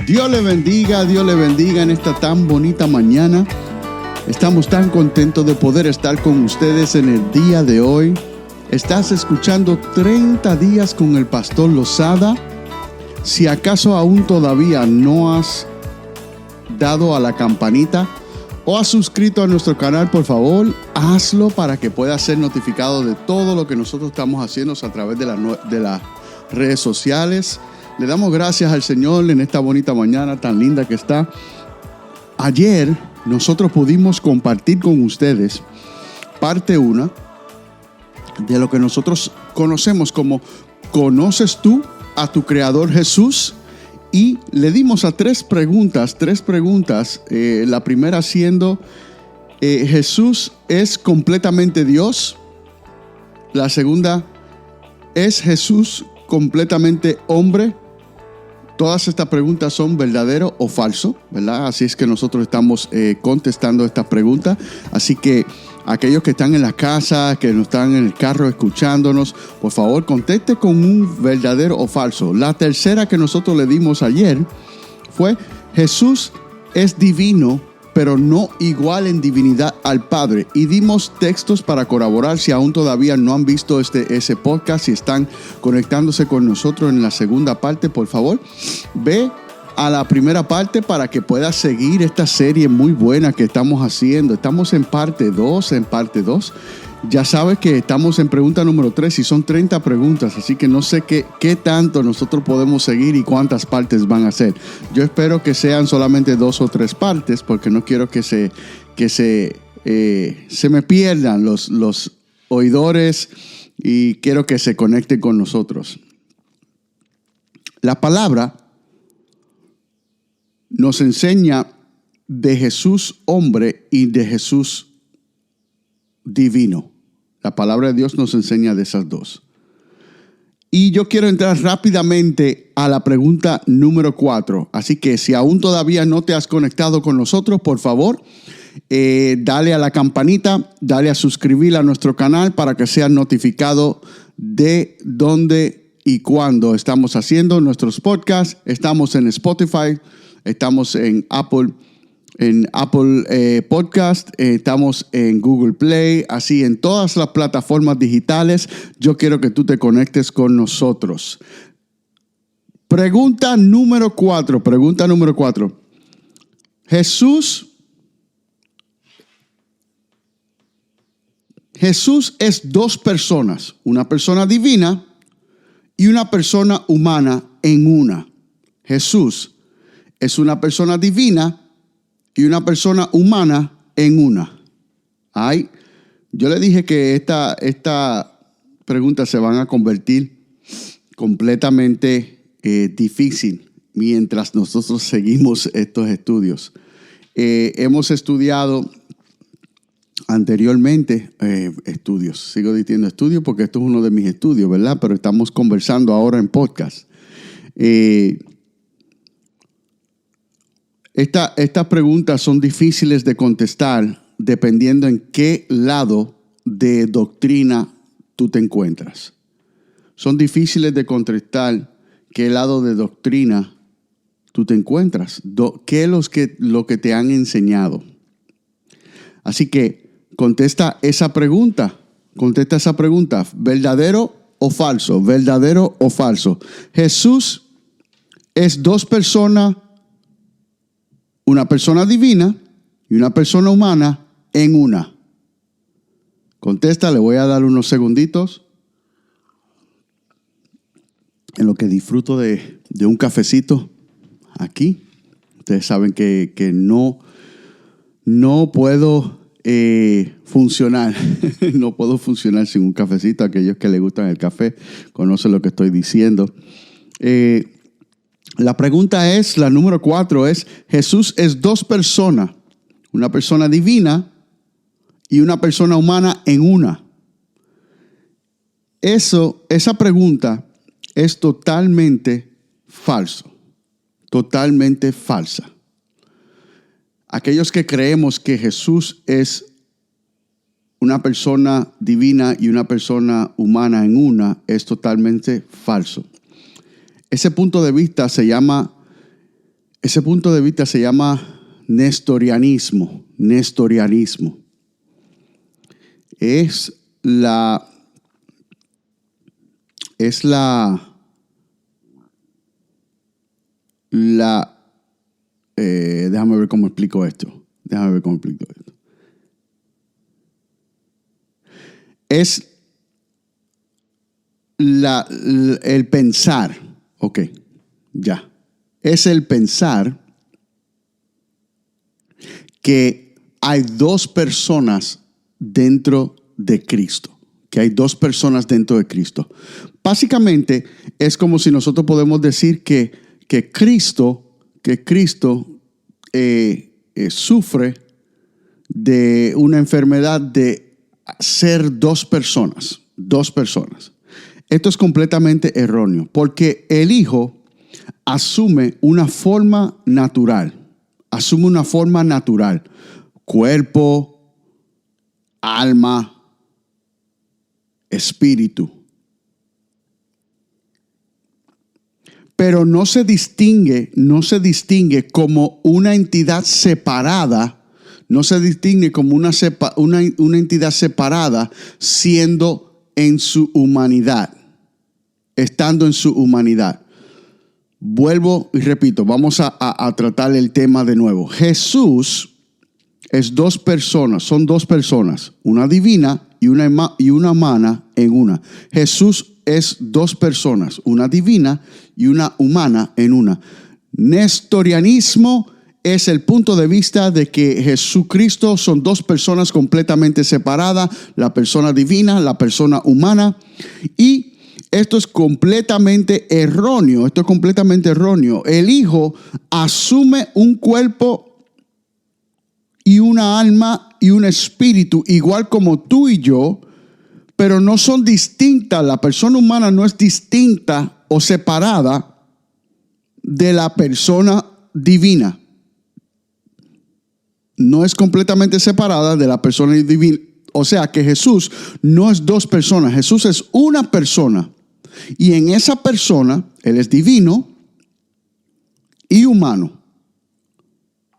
Dios le bendiga en esta tan bonita mañana. Estamos tan contentos de poder estar con ustedes en el día de hoy. Estás escuchando 30 días con el Pastor Lozada. Si acaso aún todavía no has dado a la campanita o has suscrito a nuestro canal, por favor, hazlo para que puedas ser notificado de todo lo que nosotros estamos haciendo a través de las redes sociales. Le damos gracias al Señor en esta bonita mañana tan linda que está. Ayer nosotros pudimos compartir con ustedes parte 1 de lo que nosotros conocemos como ¿conoces tú a tu Creador Jesús? Y le dimos a tres preguntas. La primera siendo, ¿Jesús es completamente Dios? La segunda, ¿es Jesús completamente hombre? Todas estas preguntas son verdadero o falso, ¿verdad? Así es que nosotros estamos contestando estas preguntas. Así que aquellos que están en la casa, que no están en el carro escuchándonos, por favor, conteste con un verdadero o falso. La tercera que nosotros le dimos ayer fue: Jesús es divino, pero no igual en divinidad al Padre. Y dimos textos para corroborar. Si aún todavía no han visto ese podcast, si están conectándose con nosotros en la segunda parte, por favor, ve a la primera parte para que puedas seguir esta serie muy buena que estamos haciendo. Estamos en parte 2. Ya sabes que estamos en pregunta número 3 y son 30 preguntas, así que no sé qué tanto nosotros podemos seguir y cuántas partes van a ser. Yo espero que sean solamente 2 o 3 partes, porque no quiero que se me pierdan los oidores y quiero que se conecten con nosotros. La palabra nos enseña de Jesús hombre y de Jesús divino. La palabra de Dios nos enseña de esas dos. Y yo quiero entrar rápidamente a la pregunta número 4. Así que si aún todavía no te has conectado con nosotros, por favor, dale a la campanita, dale a suscribir a nuestro canal para que seas notificado de dónde y cuándo estamos haciendo nuestros podcasts. Estamos en Spotify, estamos en Apple Podcast, estamos en Google Play, así en todas las plataformas digitales. Yo quiero que tú te conectes con nosotros. Pregunta número 4. Jesús es dos personas, una persona divina y una persona humana en una. Jesús es una persona divina y una persona humana en una. Yo le dije que esta pregunta se van a convertir completamente difícil mientras nosotros seguimos estos estudios. Hemos estudiado anteriormente sigo diciendo estudios porque esto es uno de mis estudios, ¿verdad? Pero estamos conversando ahora en podcast. Estas preguntas son difíciles de contestar dependiendo en qué lado de doctrina tú te encuentras. Son difíciles de contestar qué lado de doctrina tú te encuentras, qué es lo que te han enseñado. Así que contesta esa pregunta, ¿verdadero o falso? ¿Verdadero o falso? Jesús es dos personas, una persona divina y una persona humana en una. Contesta, le voy a dar unos segunditos en lo que disfruto de un cafecito aquí. Ustedes saben que no puedo funcionar. No puedo funcionar sin un cafecito. Aquellos que les gustan el café conocen lo que estoy diciendo. La pregunta es, la número 4 es: Jesús es dos personas, una persona divina y una persona humana en una. Esa pregunta es totalmente falsa. Aquellos que creemos que Jesús es una persona divina y una persona humana en una, es totalmente falso. Ese punto de vista se llama Ese punto de vista se llama nestorianismo. Nestorianismo. Es la déjame ver cómo explico esto. Es el pensar. Ok, ya. Es el pensar que hay dos personas dentro de Cristo. Que hay dos personas dentro de Cristo. Básicamente es como si nosotros podemos decir que Cristo sufre de una enfermedad de ser dos personas. Dos personas. Esto es completamente erróneo porque el Hijo asume una forma natural. Cuerpo, alma, espíritu. Pero no se distingue como una entidad separada, una entidad separada siendo en su humanidad, estando en su humanidad. Vuelvo y repito, vamos a tratar el tema de nuevo. Jesús es dos personas, son dos personas, una divina y una humana en una. Jesús es dos personas, una divina y una humana en una. Nestorianismo es el punto de vista de que Jesucristo son dos personas completamente separadas, la persona divina, la persona humana, y esto es completamente erróneo. El Hijo asume un cuerpo y una alma y un espíritu, igual como tú y yo, pero no son distintas. La persona humana no es distinta o separada de la persona divina. No es completamente separada de la persona divina. O sea que Jesús no es dos personas. Jesús es una persona. Y en esa persona, Él es divino y humano.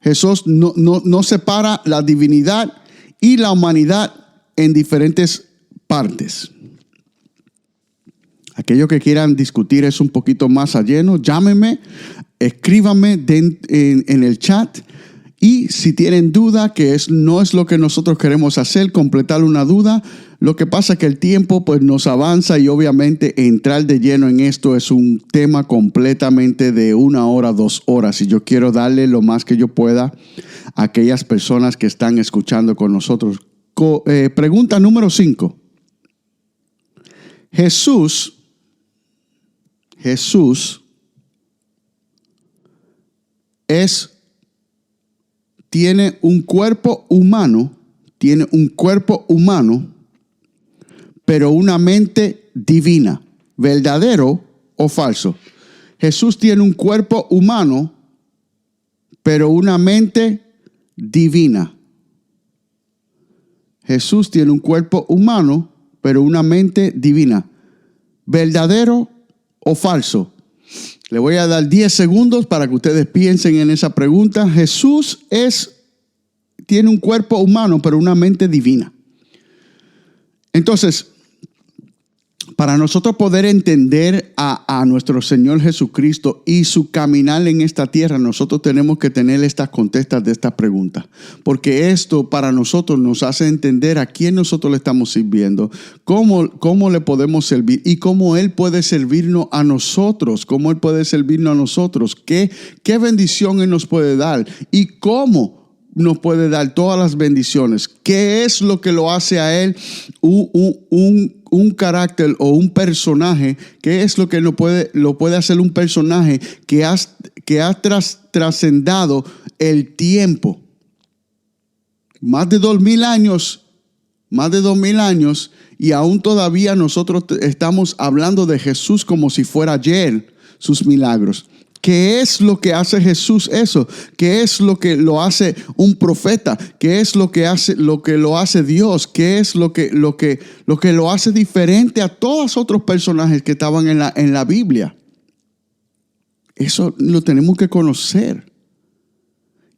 Jesús no separa la divinidad y la humanidad en diferentes partes. Aquellos que quieran discutir eso un poquito más a lleno, llámenme, escríbanme en el chat. Y si tienen duda, que no es lo que nosotros queremos hacer, completar una duda, lo que pasa es que el tiempo pues nos avanza y obviamente entrar de lleno en esto es un tema completamente de 1 hora, 2 horas. Y yo quiero darle lo más que yo pueda a aquellas personas que están escuchando con nosotros. Pregunta número 5. Jesús tiene un cuerpo humano, pero una mente divina. ¿Verdadero o falso? Jesús tiene un cuerpo humano, pero una mente divina. Jesús tiene un cuerpo humano, pero una mente divina. ¿Verdadero o falso? Le voy a dar 10 segundos para que ustedes piensen en esa pregunta. Jesús tiene un cuerpo humano, pero una mente divina. Entonces, para nosotros poder entender a nuestro Señor Jesucristo y su caminar en esta tierra, nosotros tenemos que tener estas contestas de estas preguntas. Porque esto para nosotros nos hace entender a quién nosotros le estamos sirviendo, cómo le podemos servir y cómo Él puede servirnos a nosotros, qué bendición Él nos puede dar y cómo nos puede dar todas las bendiciones. ¿Qué es lo que lo hace a Él un carácter o un personaje? ¿Qué es lo que lo puede hacer un personaje que ha trascendido el tiempo? Más de 2000 años y aún todavía nosotros estamos hablando de Jesús como si fuera ayer sus milagros. ¿Qué es lo que hace Jesús eso? ¿Qué es lo que lo hace un profeta? ¿Qué es lo que lo hace Dios? ¿Qué es lo que lo hace diferente a todos los otros personajes que estaban en la Biblia? Eso lo tenemos que conocer.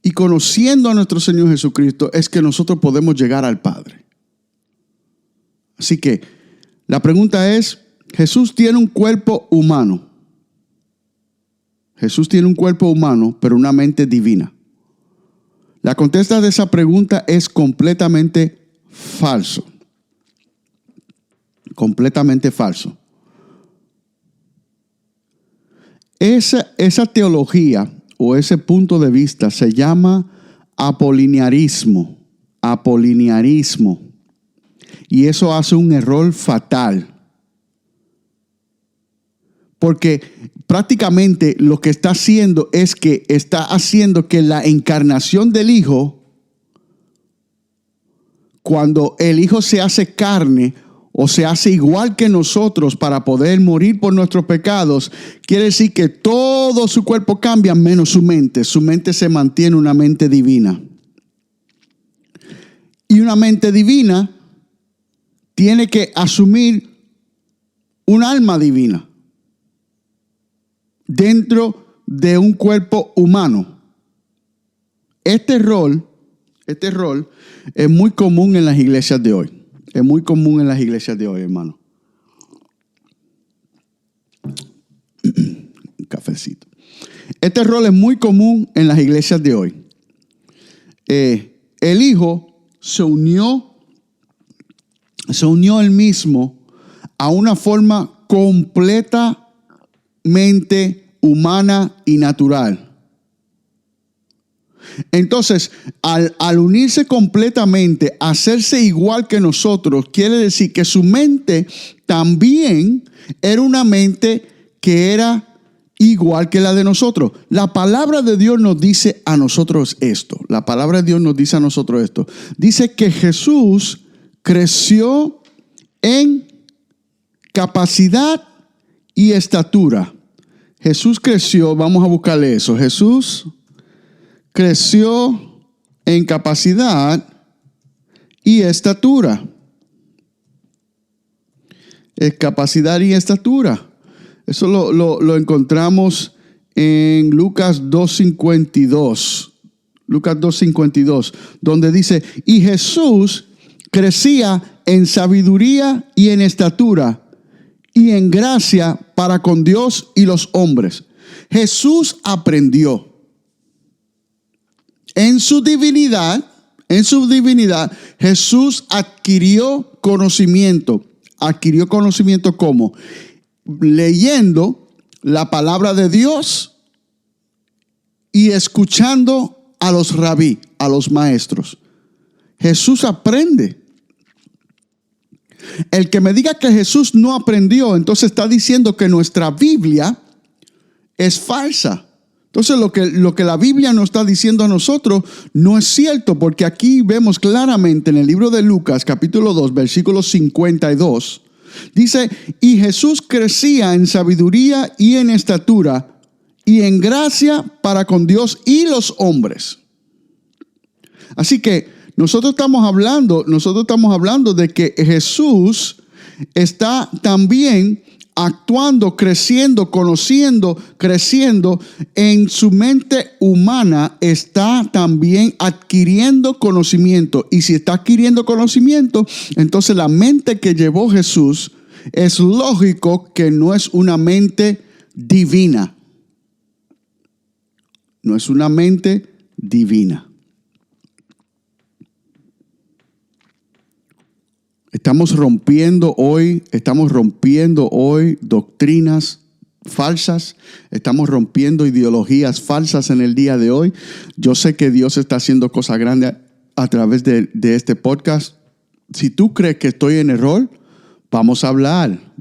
y conociendo a nuestro Señor Jesucristo es que nosotros podemos llegar al Padre. Así que la pregunta es, ¿Jesús tiene un cuerpo humano? Jesús tiene un cuerpo humano, pero una mente divina. La contesta de esa pregunta es completamente falso. Completamente falso. Esa teología o ese punto de vista se llama apoliniarismo. Apoliniarismo. Y eso hace un error fatal. Porque prácticamente lo que está haciendo es que está haciendo que la encarnación del Hijo, cuando el Hijo se hace carne o se hace igual que nosotros para poder morir por nuestros pecados, quiere decir que todo su cuerpo cambia menos su mente. Su mente se mantiene una mente divina. Y una mente divina tiene que asumir un alma divina dentro de un cuerpo humano. Este rol es muy común en las iglesias de hoy. Es muy común en las iglesias de hoy, hermano. Un cafecito. Este rol es muy común en las iglesias de hoy. El Hijo se unió él mismo a una forma completamente humana y natural. Entonces, al unirse completamente, hacerse igual que nosotros, quiere decir que su mente también era una mente que era igual que la de nosotros. La palabra de Dios nos dice a nosotros esto. La palabra de Dios nos dice a nosotros esto. Dice que Jesús creció en capacidad y estatura. Jesús creció, vamos a buscarle eso. Jesús creció en capacidad y estatura. Capacidad y estatura. Eso lo encontramos en Lucas 2:52. Lucas 2:52, donde dice, y Jesús crecía en sabiduría y en estatura y en gracia para con Dios y los hombres. Jesús aprendió. En su divinidad, Jesús adquirió conocimiento. ¿Adquirió conocimiento cómo? Leyendo la palabra de Dios y escuchando a los rabí, a los maestros. Jesús aprende. El que me diga que Jesús no aprendió, entonces está diciendo que nuestra Biblia es falsa. Entonces lo que la Biblia nos está diciendo a nosotros no es cierto, porque aquí vemos claramente en el libro de Lucas, capítulo 2, versículo 52, dice, y Jesús crecía en sabiduría y en estatura y en gracia para con Dios y los hombres. Así que nosotros estamos hablando de que Jesús está también actuando, creciendo, conociendo, creciendo en su mente humana, está también adquiriendo conocimiento. Y si está adquiriendo conocimiento, entonces la mente que llevó Jesús es lógico que no es una mente divina. No es una mente divina. Estamos rompiendo hoy doctrinas falsas, estamos rompiendo ideologías falsas en el día de hoy. Yo sé que Dios está haciendo cosas grandes a través de este podcast. Si tú crees que estoy en error, vamos a hablar.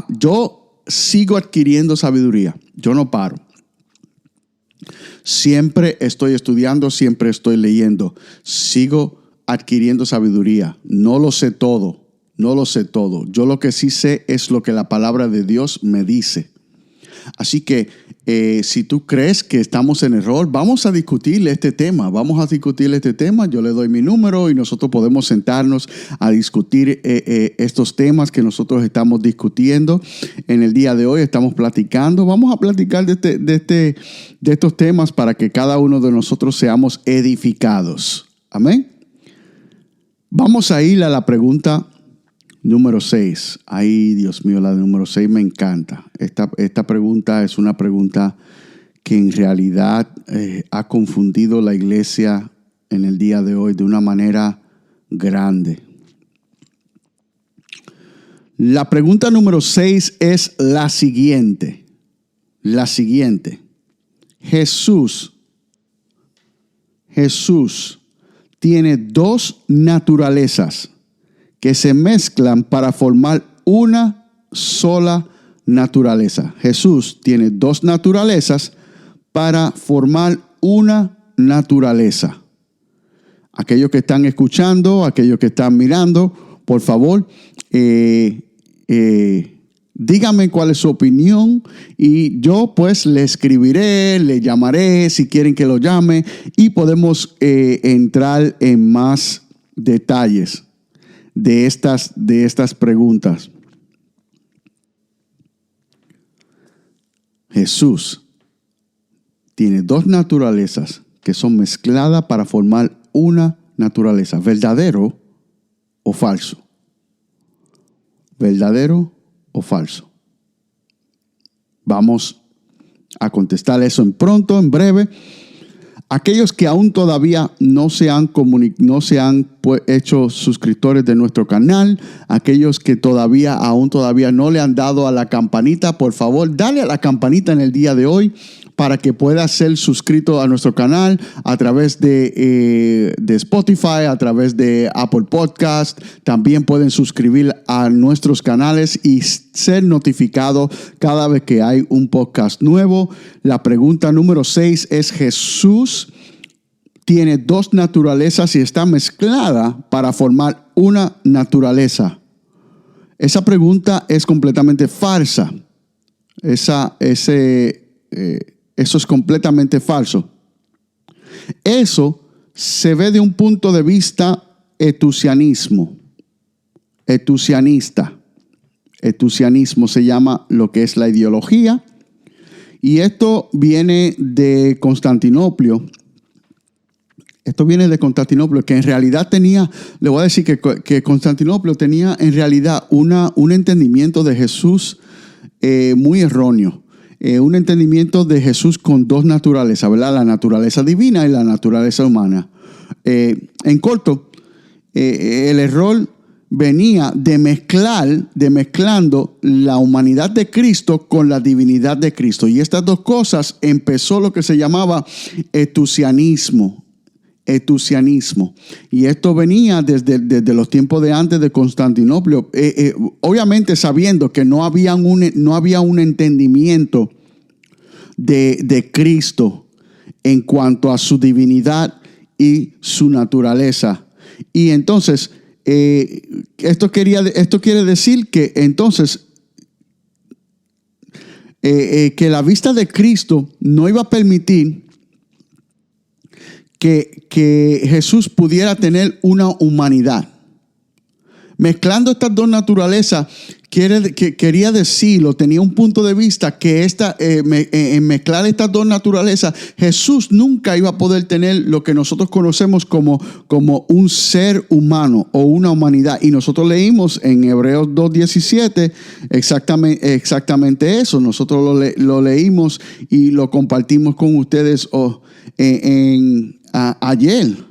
Yo sigo adquiriendo sabiduría, yo no paro. Siempre estoy estudiando, siempre estoy leyendo, sigo adquiriendo sabiduría. No lo sé todo. Yo lo que sí sé es lo que la palabra de Dios me dice. Así que si tú crees que estamos en error, vamos a discutir este tema. Yo le doy mi número y nosotros podemos sentarnos a discutir estos temas que nosotros estamos discutiendo en el día de hoy. Estamos platicando. Vamos a platicar de estos temas para que cada uno de nosotros seamos edificados. Amén. Vamos a ir a la pregunta número 6. Ay, Dios mío, la número 6 me encanta. Esta pregunta es una pregunta que en realidad ha confundido la iglesia en el día de hoy de una manera grande. La pregunta número 6 es la siguiente. Jesús tiene dos naturalezas que se mezclan para formar una sola naturaleza. Jesús tiene dos naturalezas para formar una naturaleza. Aquellos que están escuchando, aquellos que están mirando, por favor, díganme cuál es su opinión y yo pues le escribiré, le llamaré si quieren que lo llame y podemos entrar en más detalles de estas preguntas. Jesús tiene dos naturalezas que son mezcladas para formar una naturaleza. ¿Verdadero o falso? ¿Verdadero o falso? Vamos a contestar eso en breve. Aquellos que aún todavía no se han hecho suscriptores de nuestro canal, aquellos que todavía no le han dado a la campanita, por favor, dale a la campanita en el día de hoy para que pueda ser suscrito a nuestro canal a través de Spotify, a través de Apple Podcast. También pueden suscribir a nuestros canales y ser notificado cada vez que hay un podcast nuevo. La pregunta número 6 es: Jesús tiene dos naturalezas y está mezclada para formar una naturaleza. Esa pregunta es completamente falsa. Eso es completamente falso. Eso se ve de un punto de vista etusianista. Etusianismo se llama lo que es la ideología. Y esto viene de Constantinopla. Que en realidad le voy a decir que Constantinopla tenía en realidad un entendimiento de Jesús muy erróneo. Un entendimiento de Jesús con dos naturalezas, ¿verdad? La naturaleza divina y la naturaleza humana. En corto, el error venía mezclando la humanidad de Cristo con la divinidad de Cristo. Y estas dos cosas empezó lo que se llamaba etusianismo. Y esto venía desde los tiempos de antes de Constantinopla, obviamente sabiendo que no había un entendimiento de Cristo en cuanto a su divinidad y su naturaleza. Y entonces esto quiere decir que entonces que la vista de Cristo no iba a permitir que Jesús pudiera tener una humanidad. Mezclando estas dos naturalezas, quería decirlo, tenía un punto de vista que en mezclar estas dos naturalezas, Jesús nunca iba a poder tener lo que nosotros conocemos como un ser humano o una humanidad. Y nosotros leímos en Hebreos 2:17 exactamente eso. Nosotros lo leímos y lo compartimos con ustedes ayer.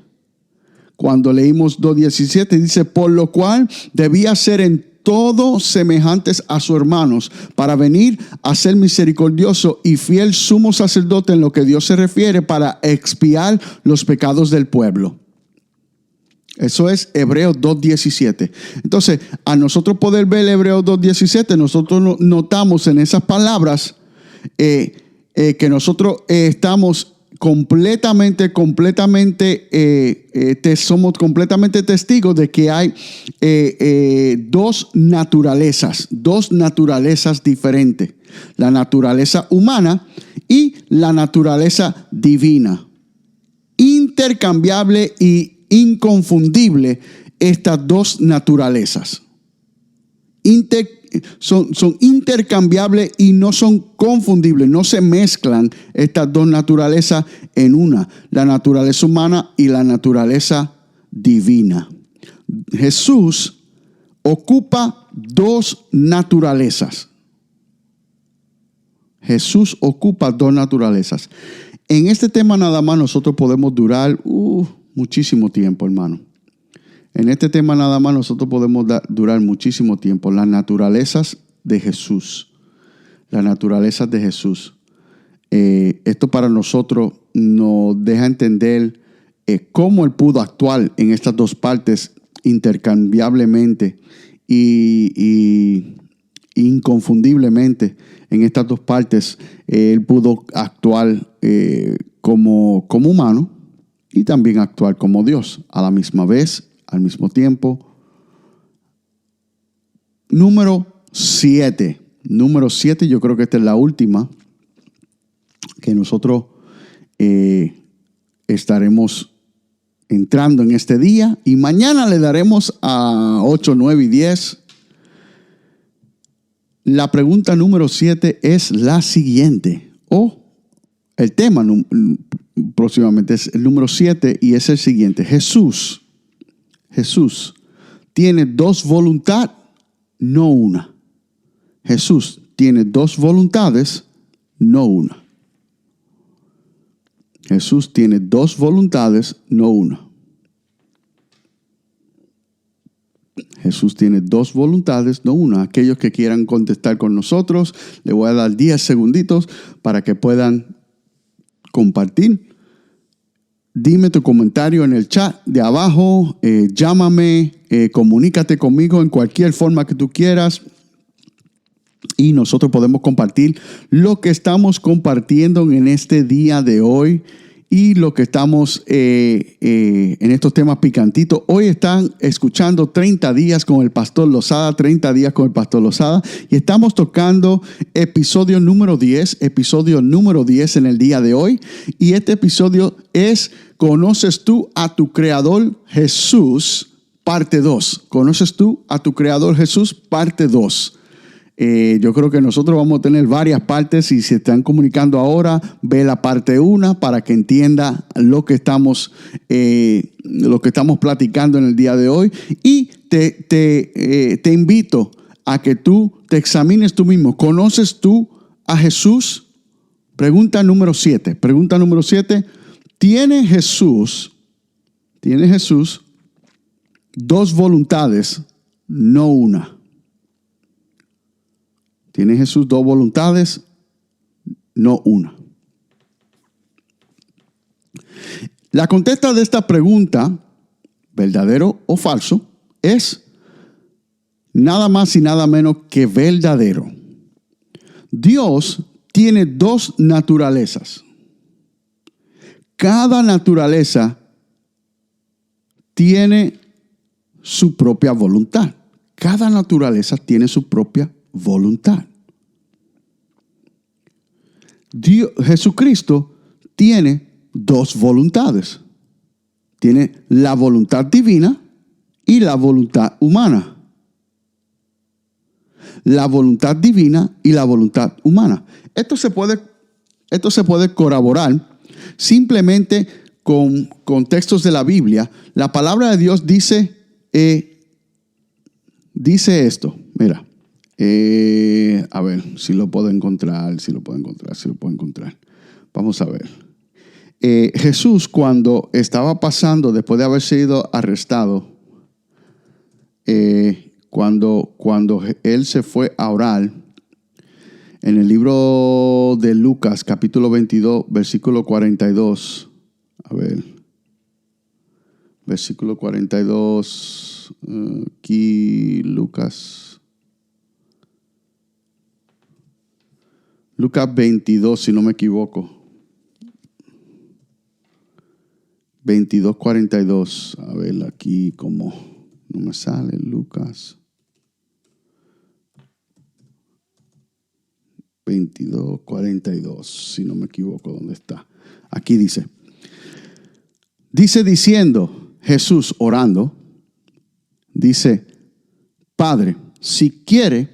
Cuando leímos 2:17 dice: por lo cual debía ser en todo semejantes a sus hermanos, para venir a ser misericordioso y fiel sumo sacerdote en lo que Dios se refiere, para expiar los pecados del pueblo. Eso es Hebreos 2:17. Entonces, a nosotros poder ver Hebreos 2:17, nosotros notamos en esas palabras que nosotros estamos somos completamente testigos de que hay dos naturalezas diferentes. la naturaleza humana y la naturaleza divina. Intercambiable e inconfundible estas dos naturalezas. Son intercambiables y no son confundibles, no se mezclan estas dos naturalezas en una, la naturaleza humana y la naturaleza divina. Jesús ocupa dos naturalezas. Jesús ocupa dos naturalezas. En este tema nada más nosotros podemos durar muchísimo tiempo, hermano. En este tema nada más nosotros podemos durar muchísimo tiempo. Las naturalezas de Jesús. Las naturalezas de Jesús. Esto para nosotros nos deja entender cómo Él pudo actuar en estas dos partes intercambiablemente y inconfundiblemente. En estas dos partes Él pudo actuar como humano y también actuar como Dios a la misma vez. Al mismo tiempo. Número 7. Número 7, yo creo que esta es la última que nosotros estaremos entrando en este día. Y mañana le daremos a 8, 9 y 10. La pregunta número 7 es la siguiente. El tema próximamente es el número 7 y es el siguiente. Jesús tiene dos voluntades, no una. Jesús tiene dos voluntades, no una. Jesús tiene dos voluntades, no una. Jesús tiene dos voluntades, no una. Aquellos que quieran contestar con nosotros, le voy a dar 10 segunditos para que puedan compartir. Dime tu comentario en el chat de abajo, llámame, comunícate conmigo en cualquier forma que tú quieras y nosotros podemos compartir lo que estamos compartiendo en este día de hoy y lo que estamos en estos temas picantitos. Hoy están escuchando 30 días con el Pastor Lozada, 30 días con el Pastor Lozada y estamos tocando episodio número 10 en el día de hoy y este episodio es ¿Conoces tú a tu Creador Jesús? Parte 2. ¿Conoces tú a tu Creador Jesús? Parte 2. Yo creo que nosotros vamos a tener varias partes y si se están comunicando ahora, ve la parte 1 para que entienda lo que estamos platicando en el día de hoy. Y te invito a que tú te examines tú mismo. ¿Conoces tú a Jesús? Pregunta número 7. ¿Tiene Jesús dos voluntades, no una? ¿Tiene Jesús dos voluntades, no una? La contesta de esta pregunta, verdadero o falso, es nada más y nada menos que verdadero. Dios tiene dos naturalezas. Cada naturaleza tiene su propia voluntad. Cada naturaleza tiene su propia voluntad. Jesucristo tiene dos voluntades. Tiene la voluntad divina y la voluntad humana. La voluntad divina y la voluntad humana. Esto se puede corroborar simplemente con textos de la Biblia. La palabra de Dios dice esto. Mira, a ver si lo puedo encontrar. Vamos a ver. Jesús, cuando estaba pasando, después de haber sido arrestado, cuando él se fue a orar, en el libro de Lucas, capítulo 22, versículo 42. A ver. Versículo 42. Aquí, Lucas 22, si no me equivoco. 22, 42. A ver, aquí como no me sale Lucas. 22:42, si no me equivoco, ¿dónde está? Aquí dice diciendo Jesús orando, dice: Padre, si quiere,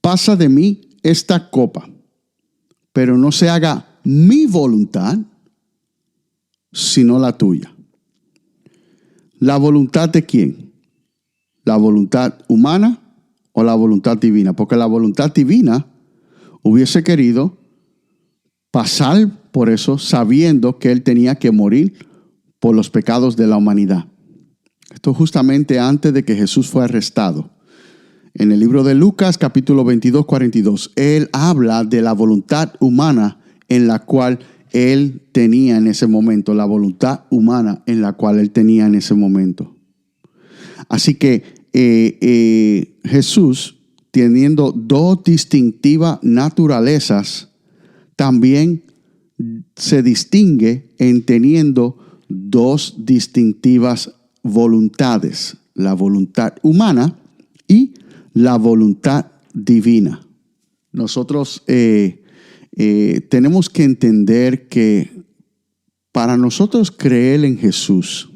pasa de mí esta copa, pero no se haga mi voluntad, sino la tuya. ¿La voluntad de quién? ¿La voluntad humana o la voluntad divina? Porque la voluntad divina hubiese querido pasar por eso sabiendo que él tenía que morir por los pecados de la humanidad. Esto justamente antes de que Jesús fue arrestado. En el libro de Lucas, capítulo 22:42, él habla de la voluntad humana en la cual él tenía en ese momento, la voluntad humana en la cual él tenía en ese momento. Así que Jesús, teniendo dos distintivas naturalezas, también se distingue en teniendo dos distintivas voluntades, la voluntad humana y la voluntad divina. Nosotros tenemos que entender que para nosotros creer en Jesús,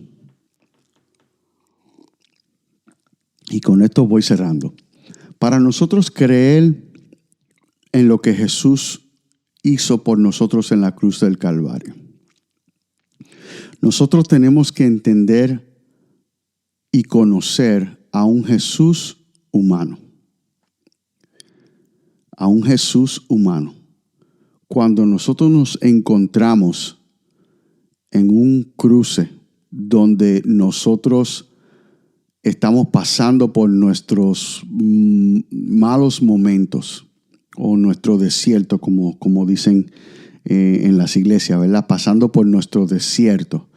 y con esto voy cerrando, para nosotros creer en lo que Jesús hizo por nosotros en la cruz del Calvario, nosotros tenemos que entender y conocer a un Jesús humano. A un Jesús humano. Cuando nosotros nos encontramos en un cruce donde nosotros estamos pasando por nuestros malos momentos o nuestro desierto, como dicen en las iglesias, ¿verdad? Pasando por nuestro desierto.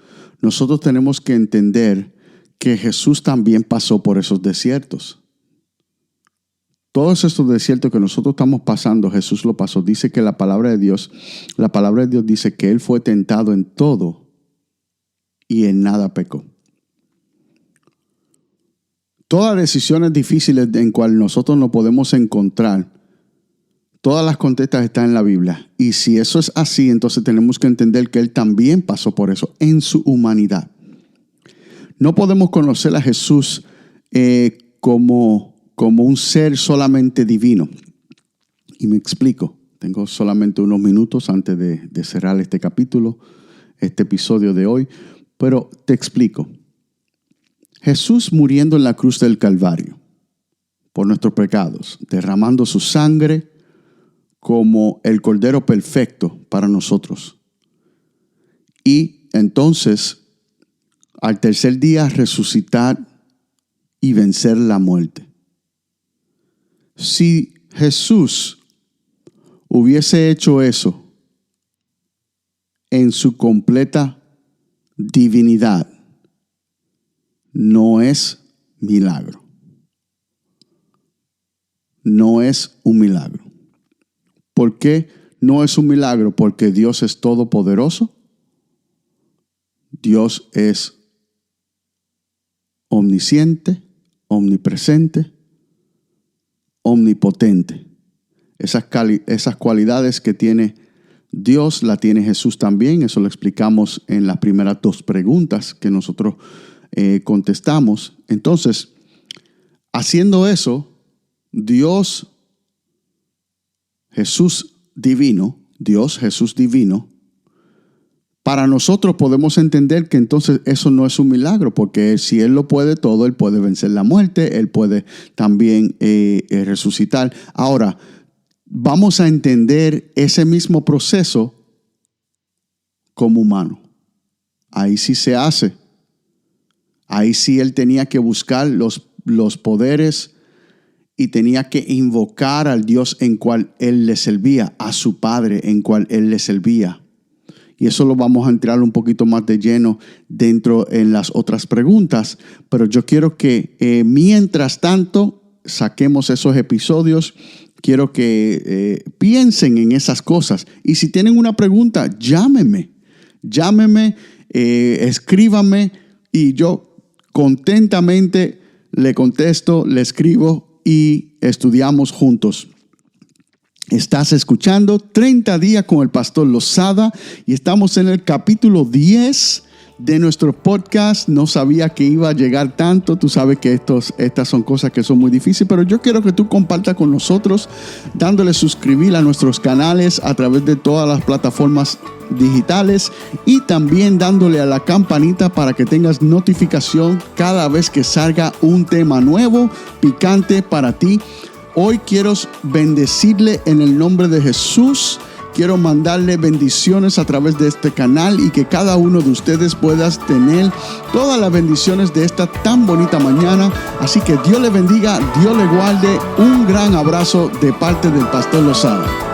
Nosotros tenemos que entender que Jesús también pasó por esos desiertos. Todos estos desiertos que nosotros estamos pasando, Jesús lo pasó. Dice que la palabra de Dios dice que Él fue tentado en todo y en nada pecó. Todas las decisiones difíciles en cuales nosotros nos podemos encontrar, todas las contestas están en la Biblia. Y si eso es así, entonces tenemos que entender que Él también pasó por eso en su humanidad. No podemos conocer a Jesús como un ser solamente divino. Y me explico. Tengo solamente unos minutos antes de cerrar este capítulo, este episodio de hoy. Pero te explico. Jesús muriendo en la cruz del Calvario por nuestros pecados, derramando su sangre como el Cordero perfecto para nosotros. Y entonces, al tercer día, resucitar y vencer la muerte. Si Jesús hubiese hecho eso en su completa divinidad, no es milagro. No es un milagro. ¿Por qué no es un milagro? Porque Dios es todopoderoso. Dios es omnisciente, omnipresente, omnipotente. Esas cualidades que tiene Dios, la tiene Jesús también. Eso lo explicamos en las primeras dos preguntas que nosotros contestamos. Entonces, haciendo eso, Dios Jesús divino, para nosotros podemos entender que entonces eso no es un milagro, porque si Él lo puede todo, Él puede vencer la muerte, Él puede también resucitar. Ahora, vamos a entender ese mismo proceso como humano. Ahí sí se hace. Ahí sí Él tenía que buscar los poderes y tenía que invocar al Dios en cual Él le servía, a su Padre en cual Él le servía. Y eso lo vamos a entrar un poquito más de lleno dentro en las otras preguntas. Pero yo quiero que mientras tanto saquemos esos episodios. Quiero que piensen en esas cosas. Y si tienen una pregunta, llámenme, escríbanme y yo contentamente le contesto, le escribo y estudiamos juntos Estás escuchando 30 días con el Pastor Lozada y estamos en el capítulo 10 de nuestro podcast. No sabía que iba a llegar tanto. Tú sabes que estas son cosas que son muy difíciles, pero yo quiero que tú compartas con nosotros, dándole suscribir a nuestros canales a través de todas las plataformas digitales y también dándole a la campanita para que tengas notificación cada vez que salga un tema nuevo, picante para ti. Hoy quiero bendecirle en el nombre de Jesús. Quiero mandarle bendiciones a través de este canal y que cada uno de ustedes pueda tener todas las bendiciones de esta tan bonita mañana. Así que Dios le bendiga, Dios le guarde. Un gran abrazo de parte del Pastor Lozada.